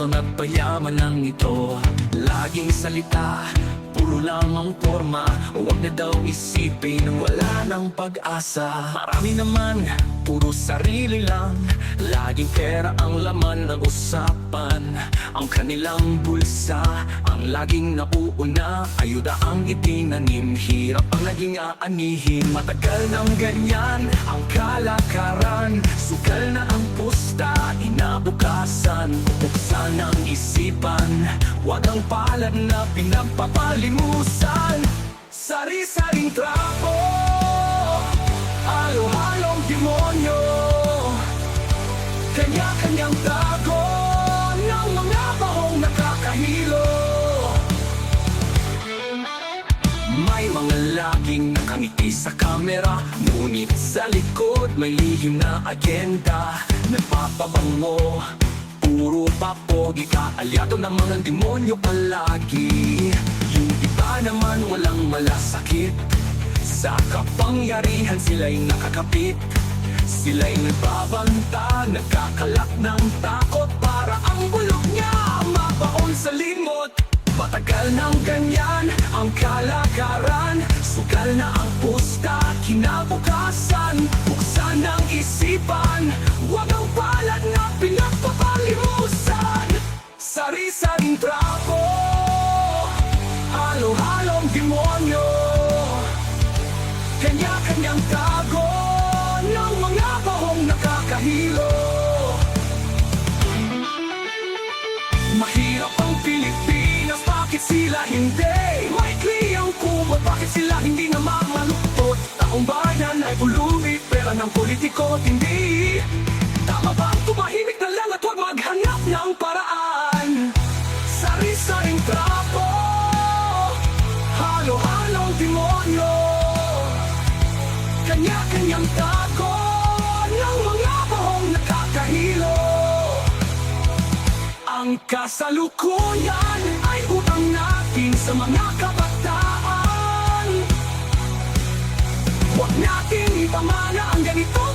Mayabang at payaman lang ito. Laging salita, puro lang ang forma. Huwag na daw isipin, wala nang pag-asa. Marami naman, puro sarili lang. Laging pera ang laman ng usapan. Ang kanilang bulsa, ang laging nauuna. Ayuda ang itinanim, hirap ang naging aanihin. Matagal nang ganyan ang kalakaran. Sugal na ang pusta, inabukasan. Buksan ang isipan, huwag ang palad na pinagpapalimusan. Sari-saring trapo, halo-halong demonyo. Kanya-kanyang tago ng mga bahong nakakahilo. May mga laging nakangiti sa kamera, ngunit sa likod may lihim na agenda. Nagpapabango, puro papogi, kaalyado ng mga demonyo palagi. Yung iba naman walang malasakit, sa kapangyarihan sila'y nakakapit. Sila'y nagbabanta, nagkakalak ng takot, para ang bulog niya mabaon sa limot. Matagal nang ganyan ang kalakaran. Sugal na ang pusta, kinabukasan. Buksan ang isipan, huwag ang palad na pinagpapalimusan. Sari-saring trapo, halo-halong demonyo. Kanya-kanyang tago ng mga bahong nakakahilo. Mahirap ang Pilipinas, bakit sila hindi? Maikli ang kumot, bakit sila hindi na mamaluktot? Taong bayan ay pulubi, pera ng politiko hindi. Tama ba ang tumahimik na lang at huwag maghanap ng paraan? Sari-saring trapo, halo-halong demonyo. Kanya-kanyang tago ng mga bahong nakakahilo. Ang kasalukuyan ay utang natin sa mga kabataan. Huwag natin ipamana ang ganito